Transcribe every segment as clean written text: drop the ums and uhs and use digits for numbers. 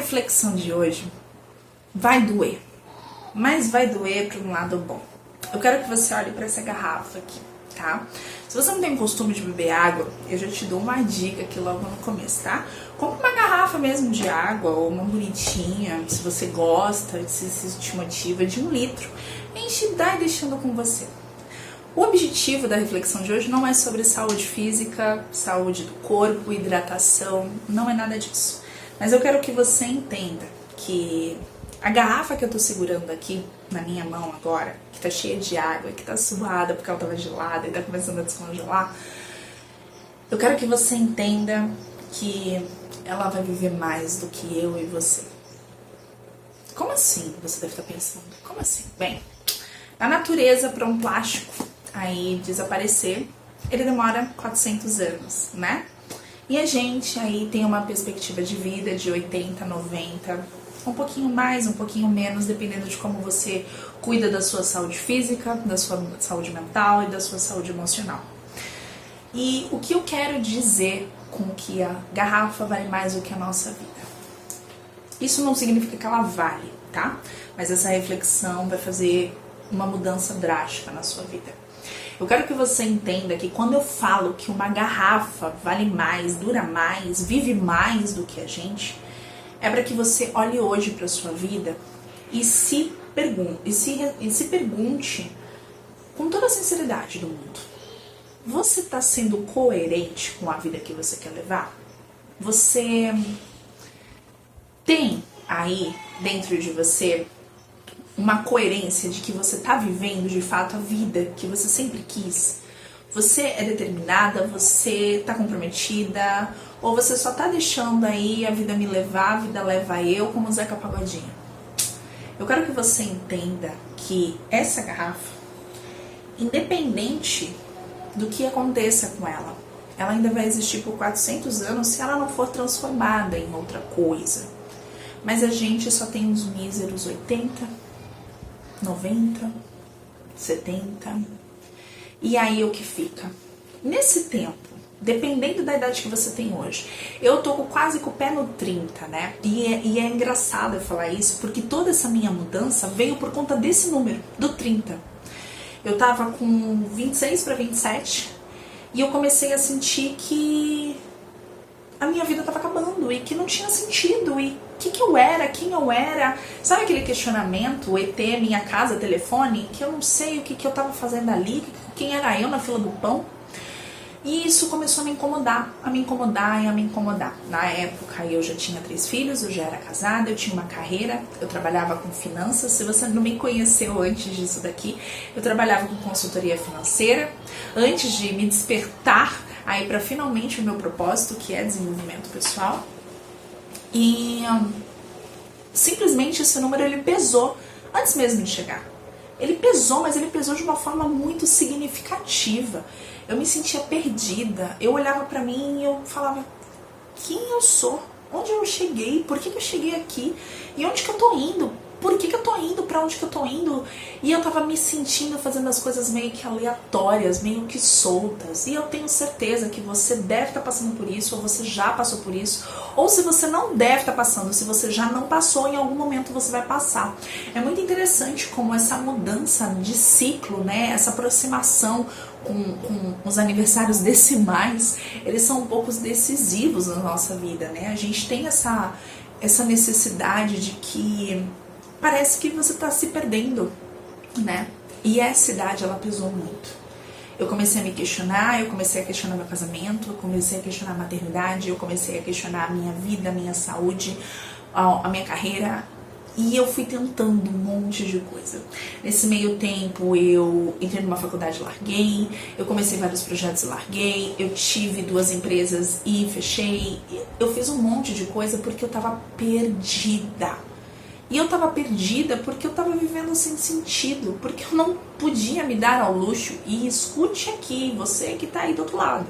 reflexão de hoje vai doer, mas vai doer para um lado bom. Eu quero que você olhe para essa garrafa aqui, tá? Se você não tem o costume de beber água, eu já te dou uma dica aqui logo no começo, tá? Compre uma garrafa mesmo de água, ou uma bonitinha, se você gosta, se te motiva, de 1 litro. Enche e dá deixando com você. O objetivo da reflexão de hoje não é sobre saúde física, saúde do corpo, hidratação, não é nada disso. Mas eu quero que você entenda que a garrafa que eu tô segurando aqui na minha mão agora, que tá cheia de água, que tá suada porque ela tava gelada e tá começando a descongelar, eu quero que você entenda que ela vai viver mais do que eu e você. Como assim? Você deve estar pensando. Como assim? Bem, na natureza, para um plástico aí desaparecer, ele demora 400 anos, né? E a gente aí tem uma perspectiva de vida de 80, 90, um pouquinho mais, um pouquinho menos, dependendo de como você cuida da sua saúde física, da sua saúde mental e da sua saúde emocional. E o que eu quero dizer com que a garrafa vale mais do que a nossa vida? Isso não significa que ela vale, tá? Mas essa reflexão vai fazer uma mudança drástica na sua vida. Eu quero que você entenda que quando eu falo que uma garrafa vale mais, dura mais, vive mais do que a gente, é para que você olhe hoje para a sua vida e se pergunte com toda a sinceridade do mundo: você está sendo coerente com a vida que você quer levar? Você tem aí dentro de você uma coerência de que você está vivendo de fato a vida que você sempre quis? Você é determinada, você está comprometida, ou você só está deixando aí a vida me levar, a vida leva eu, como o Zeca Pagodinho? Eu quero que você entenda que essa garrafa, independente do que aconteça com ela ainda vai existir por 400 anos se ela não for transformada em outra coisa. Mas a gente só tem uns míseros 80, 90, 70. E aí o que fica? Nesse tempo, dependendo da idade que você tem hoje, eu tô quase com o pé no 30, né? E é engraçado eu falar isso, porque toda essa minha mudança veio por conta desse número, do 30. Eu tava com 26 para 27 e eu comecei a sentir que a minha vida tava acabando e que não tinha sentido. E o que eu era, quem eu era? Sabe aquele questionamento, o ET, minha casa, telefone? Que eu não sei o que eu tava fazendo ali, quem era eu na fila do pão? E isso começou a me incomodar, a me incomodar e a me incomodar. Na época eu já tinha 3 filhos, eu já era casada, eu tinha uma carreira, eu trabalhava com finanças. Se você não me conheceu antes disso daqui, eu trabalhava com consultoria financeira, antes de me despertar aí para finalmente o meu propósito, que é desenvolvimento pessoal. E simplesmente esse número ele pesou antes mesmo de chegar. Ele pesou, mas ele pesou de uma forma muito significativa. Eu me sentia perdida. Eu olhava pra mim e eu falava: quem eu sou? Onde eu cheguei? Por que eu cheguei aqui? E onde que eu tô indo? Por que eu tô indo? Pra onde que eu tô indo? E eu tava me sentindo fazendo as coisas meio que aleatórias, meio que soltas. E eu tenho certeza que você deve estar passando por isso, ou você já passou por isso. Ou se você não deve estar passando, se você já não passou, em algum momento você vai passar. É muito interessante como essa mudança de ciclo, né? Essa aproximação com os aniversários decimais, eles são um pouco decisivos na nossa vida, né? A gente tem essa necessidade de que parece que você está se perdendo, né? E essa idade, ela pesou muito. Eu comecei a me questionar, eu comecei a questionar meu casamento, eu comecei a questionar a maternidade, eu comecei a questionar a minha vida, a minha saúde, a minha carreira. E eu fui tentando um monte de coisa. Nesse meio tempo eu entrei numa faculdade e larguei, eu comecei vários projetos e larguei, eu tive 2 empresas e fechei. Eu fiz um monte de coisa porque eu tava perdida. E eu tava perdida porque eu tava vivendo sem sentido, porque eu não podia me dar ao luxo. E escute aqui, você que tá aí do outro lado,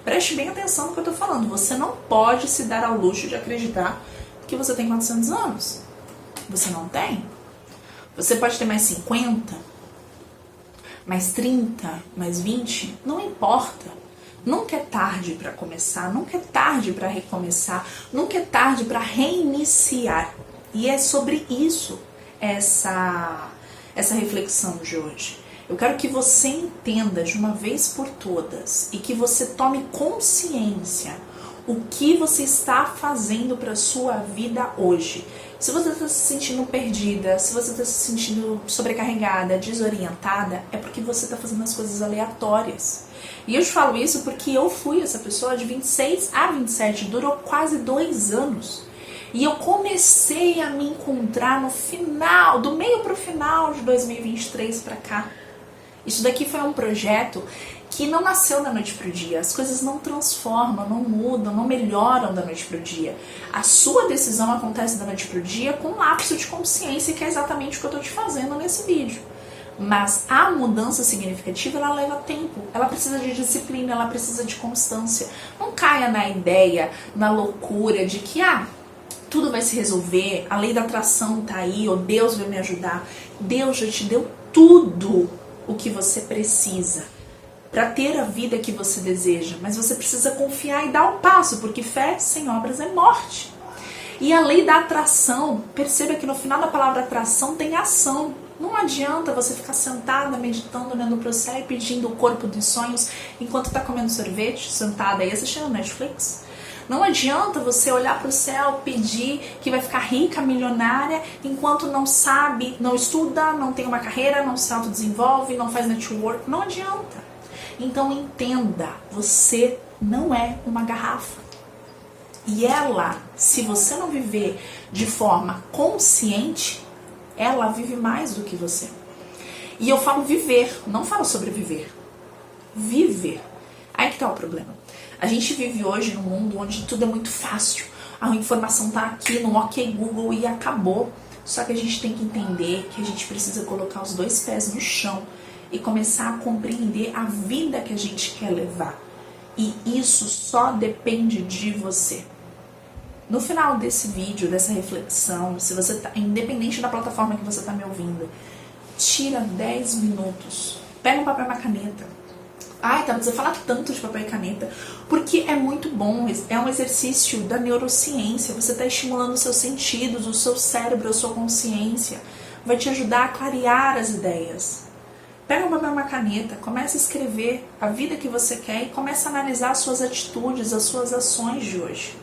preste bem atenção no que eu tô falando. Você não pode se dar ao luxo de acreditar que você tem 400 anos. Você não tem. Você pode ter mais 50, mais 30, mais 20, não importa. Nunca é tarde para começar, nunca é tarde para recomeçar, nunca é tarde para reiniciar. E é sobre isso essa reflexão de hoje. Eu quero que você entenda de uma vez por todas e que você tome consciência o que você está fazendo para a sua vida hoje. Se você está se sentindo perdida, se você está se sentindo sobrecarregada, desorientada, é porque você está fazendo as coisas aleatórias. E eu te falo isso porque eu fui essa pessoa de 26 a 27, durou quase 2 anos. E eu comecei a me encontrar no final, do meio para o final de 2023 para cá. Isso daqui foi um projeto que não nasceu da noite pro dia. As coisas não transformam, não mudam, não melhoram da noite pro dia. A sua decisão acontece da noite pro dia com um lapso de consciência, que é exatamente o que eu tô te fazendo nesse vídeo. Mas a mudança significativa, ela leva tempo. Ela precisa de disciplina, ela precisa de constância. Não caia na ideia, na loucura de que, tudo vai se resolver, a lei da atração tá aí, ou Deus vai me ajudar. Deus já te deu tudo o que você precisa para ter a vida que você deseja, mas você precisa confiar e dar um passo, porque fé sem obras é morte. E a lei da atração, perceba que no final da palavra atração tem ação. Não adianta você ficar sentada, meditando, olhando para o céu e pedindo o corpo dos sonhos enquanto está comendo sorvete, sentada aí assistindo Netflix. Não adianta você olhar para o céu, pedir que vai ficar rica, milionária, enquanto não sabe, não estuda, não tem uma carreira, não se autodesenvolve, não faz network. Não adianta. Então entenda, você não é uma garrafa. E ela, se você não viver de forma consciente, ela vive mais do que você. E eu falo viver, não falo sobreviver. Viver. Aí que tá o problema. A gente vive hoje num mundo onde tudo é muito fácil. A informação tá aqui no OK Google e acabou. Só que a gente tem que entender que a gente precisa colocar os 2 pés no chão e começar a compreender a vida que a gente quer levar. E isso só depende de você. No final desse vídeo, dessa reflexão, se você tá, independente da plataforma que você está me ouvindo, tira 10 minutos, pega um papel e uma caneta. Tá, você fala tanto de papel e caneta, porque é muito bom, é um exercício da neurociência, você está estimulando os seus sentidos, o seu cérebro, a sua consciência, vai te ajudar a clarear as ideias. Pega um papel e uma caneta, começa a escrever a vida que você quer e começa a analisar as suas atitudes, as suas ações de hoje.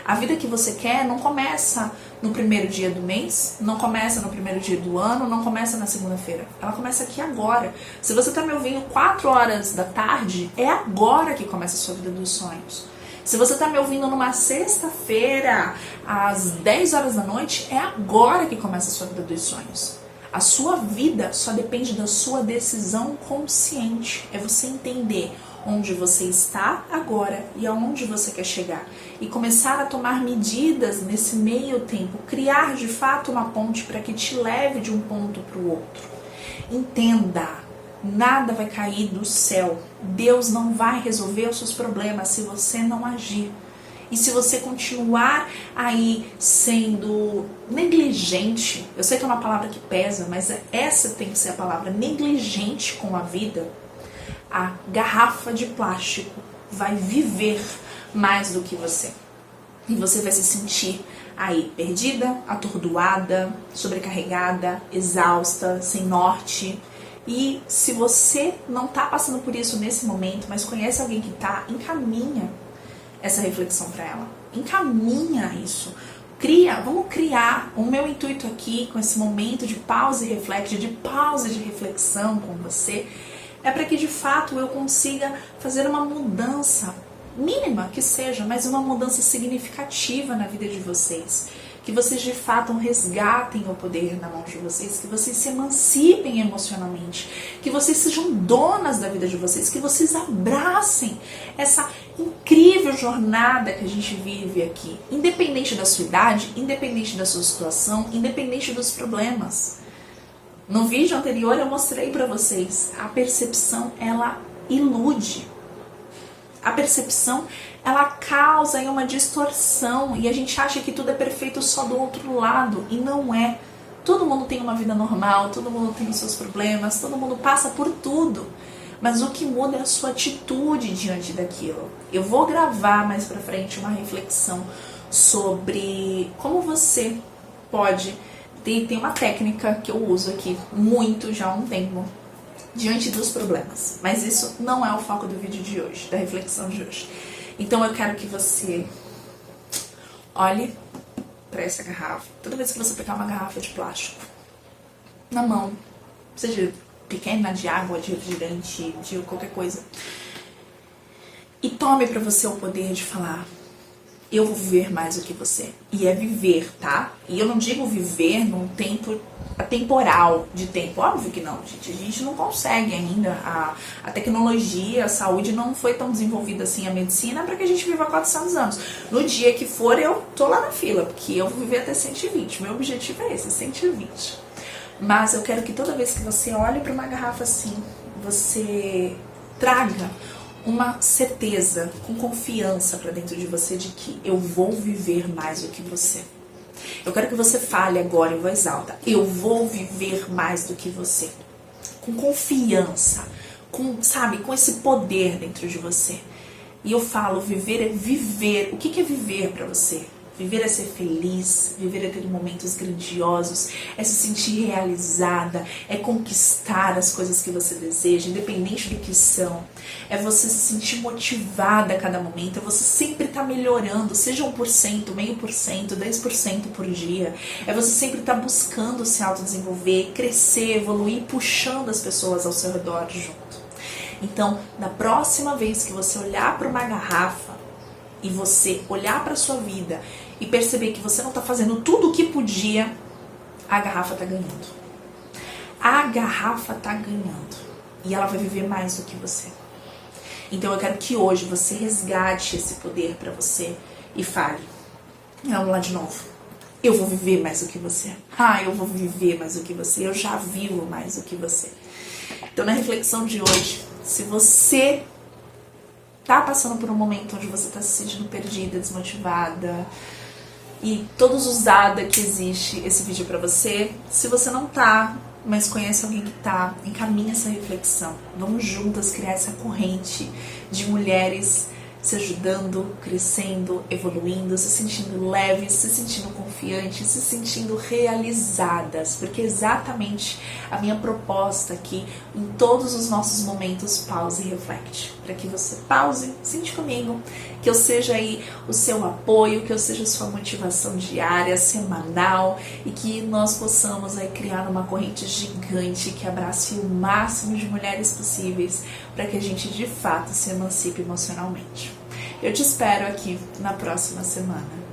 A vida que você quer não começa no primeiro dia do mês, não começa no primeiro dia do ano, não começa na segunda-feira. Ela começa aqui agora. Se você está me ouvindo 4 horas da tarde, é agora que começa a sua vida dos sonhos. Se você está me ouvindo numa sexta-feira, às 10 horas da noite, é agora que começa a sua vida dos sonhos. A sua vida só depende da sua decisão consciente. É você entender onde você está agora e aonde você quer chegar. E começar a tomar medidas nesse meio tempo. Criar de fato uma ponte para que te leve de um ponto para o outro. Entenda, nada vai cair do céu. Deus não vai resolver os seus problemas se você não agir. E se você continuar aí sendo negligente, eu sei que é uma palavra que pesa, mas essa tem que ser a palavra, negligente com a vida, a garrafa de plástico vai viver mais do que você. E você vai se sentir aí perdida, atordoada, sobrecarregada, exausta, sem norte. E se você não está passando por isso nesse momento, mas conhece alguém que está, encaminha essa reflexão para ela. Encaminha isso. Vamos criar. O meu intuito aqui, com esse momento de pausa e reflexão, de pausa e de reflexão com você, é para que de fato eu consiga fazer uma mudança, mínima que seja, mas uma mudança significativa na vida de vocês. Que vocês de fato resgatem o poder na mão de vocês, que vocês se emancipem emocionalmente, que vocês sejam donas da vida de vocês, que vocês abracem essa incrível jornada que a gente vive aqui, independente da sua idade, independente da sua situação, independente dos problemas. No vídeo anterior eu mostrei para vocês, a percepção ela ilude. A percepção, ela causa uma distorção e a gente acha que tudo é perfeito só do outro lado e não é. Todo mundo tem uma vida normal, todo mundo tem os seus problemas, todo mundo passa por tudo. mas o que muda é a sua atitude diante daquilo. Eu vou gravar mais pra frente uma reflexão sobre como você pode... Tem uma técnica que eu uso aqui muito já há um tempo, diante dos problemas. Mas isso não é o foco do vídeo de hoje, da reflexão de hoje. Então eu quero que você olhe para essa garrafa. Toda vez que você pegar uma garrafa de plástico na mão, seja pequena, de água, de refrigerante, de qualquer coisa, e tome para você o poder de falar: eu vou viver mais do que você. E é viver, tá? E eu não digo viver num tempo atemporal de tempo. Óbvio que não, gente. A gente não consegue ainda. A tecnologia, a saúde não foi tão desenvolvida assim, a medicina, para que a gente viva 400 anos. No dia que for, eu tô lá na fila, porque eu vou viver até 120. Meu objetivo é esse, 120. Mas eu quero que toda vez que você olhe para uma garrafa assim, você traga uma certeza, com confiança para dentro de você de que eu vou viver mais do que você. Eu quero que você fale agora em voz alta: eu vou viver mais do que você. Com confiança, sabe, com esse poder dentro de você. E eu falo, viver é viver. O que é viver para você? Viver é ser feliz, viver é ter momentos grandiosos, é se sentir realizada, é conquistar as coisas que você deseja, independente do que são. É você se sentir motivada a cada momento, é você sempre estar melhorando, seja 1%, meio por cento, 10% por dia. É você sempre estar buscando se autodesenvolver, crescer, evoluir, puxando as pessoas ao seu redor junto. Então, na próxima vez que você olhar para uma garrafa e você olhar para a sua vida e perceber que você não está fazendo tudo o que podia, a garrafa está ganhando. A garrafa está ganhando. E ela vai viver mais do que você. Então eu quero que hoje você resgate esse poder para você e fale: vamos lá de novo. Eu vou viver mais do que você. Eu vou viver mais do que você. Eu já vivo mais do que você. Então, na reflexão de hoje, se você tá passando por um momento onde você tá se sentindo perdida, desmotivada e todos os usada que existe, esse vídeo é pra você. Se você não tá, mas conhece alguém que tá, encaminha essa reflexão. Vamos juntas criar essa corrente de mulheres se ajudando, crescendo, evoluindo, se sentindo leves, se sentindo confiantes, se sentindo realizadas, porque é exatamente a minha proposta aqui em todos os nossos momentos pause e reflete, para que você pause, sente comigo, que eu seja aí o seu apoio, que eu seja a sua motivação diária, semanal, e que nós possamos aí criar uma corrente gigante que abrace o máximo de mulheres possíveis, para que a gente de fato se emancipe emocionalmente. Eu te espero aqui na próxima semana.